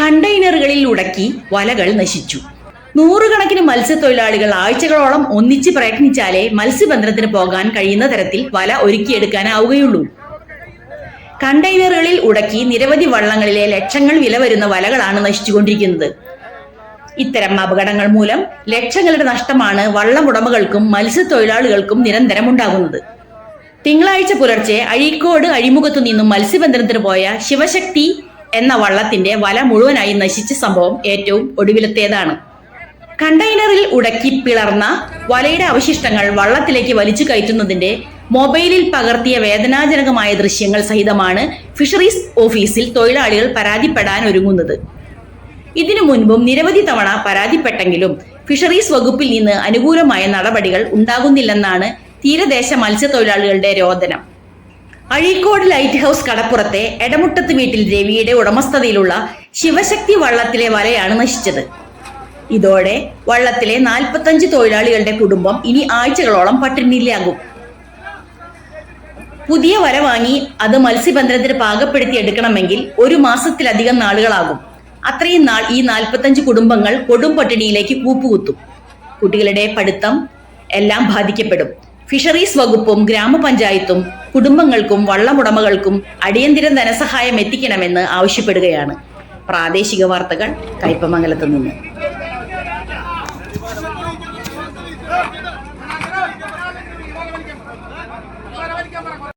കണ്ടെയ്നറുകളിൽ ഉടക്കി വലകൾ നശിച്ചു. നൂറുകണക്കിന് മത്സ്യത്തൊഴിലാളികൾ ആഴ്ചകളോളം ഒന്നിച്ച് പ്രയത്നിച്ചാലേ മത്സ്യബന്ധനത്തിന് പോകാൻ കഴിയുന്ന തരത്തിൽ വല ഒരുക്കിയെടുക്കാനാവുകയുള്ളൂ. കണ്ടെയ്നറുകളിൽ ഉടക്കി നിരവധി വള്ളങ്ങളിലെ ലക്ഷങ്ങൾ വില വരുന്ന വലകളാണ് നശിച്ചുകൊണ്ടിരിക്കുന്നത്. ഇത്തരം അപകടങ്ങൾ മൂലം ലക്ഷങ്ങളുടെ നഷ്ടമാണ് വള്ളമുടമകൾക്കും മത്സ്യത്തൊഴിലാളികൾക്കും നിരന്തരം ഉണ്ടാകുന്നത്. തിങ്കളാഴ്ച പുലർച്ചെ അഴീക്കോട് അഴിമുഖത്തു നിന്നും മത്സ്യബന്ധനത്തിന് പോയ ശിവശക്തി എന്ന വള്ളത്തിന്റെ വല മുഴുവനായി നശിച്ച സംഭവം ഏറ്റവും ഒടുവിലത്തേതാണ്. കണ്ടെയ്നറിൽ ഉടക്കി പിളർന്ന വലയുടെ അവശിഷ്ടങ്ങൾ വള്ളത്തിലേക്ക് വലിച്ചു കയറ്റുന്നതിന്റെ മൊബൈലിൽ പകർത്തിയ വേദനാജനകമായ ദൃശ്യങ്ങൾ സഹിതമാണ് ഫിഷറീസ് ഓഫീസിൽ തൊഴിലാളികൾ പരാതിപ്പെടാൻ ഒരുങ്ങുന്നത്. ഇതിനു മുൻപും നിരവധി തവണ പരാതിപ്പെട്ടെങ്കിലും ഫിഷറീസ് വകുപ്പിൽ നിന്ന് അനുകൂലമായ നടപടികൾ ഉണ്ടാകുന്നില്ലെന്നാണ് തീരദേശ മത്സ്യത്തൊഴിലാളികളുടെ രോദനം. അഴീക്കോട് ലൈറ്റ് ഹൗസ് കടപ്പുറത്തെ എടമുട്ടത്ത് വീട്ടിൽ രവിയുടെ ഉടമസ്ഥതയിലുള്ള ശിവശക്തി വള്ളത്തിലെ വലയാണ് നശിച്ചത്. ഇതോടെ വള്ളത്തിലെ 45 തൊഴിലാളികളുടെ കുടുംബം ഇനി ആഴ്ചകളോളം പട്ടിണിയിലാകും. പുതിയ വല വാങ്ങി അത് മത്സ്യബന്ധനത്തിന് പാകപ്പെടുത്തി എടുക്കണമെങ്കിൽ 1 മാസത്തിലധികം നാളുകളാകും. അത്രയും നാൾ ഈ 45 കുടുംബങ്ങൾ കൊടും പട്ടിണിയിലേക്ക് കൂപ്പുകുത്തും. കുട്ടികളുടെ പഠിത്തം എല്ലാം ബാധിക്കപ്പെടും. ഫിഷറീസ് വകുപ്പും ഗ്രാമപഞ്ചായത്തും കുടുംബങ്ങൾക്കും വള്ളമുടമകൾക്കും അടിയന്തര ധനസഹായം എത്തിക്കണമെന്ന് ആവശ്യപ്പെടുകയാണ്. പ്രാദേശിക വാർത്തകൾ കയ്പമംഗലത്ത് നിന്ന്.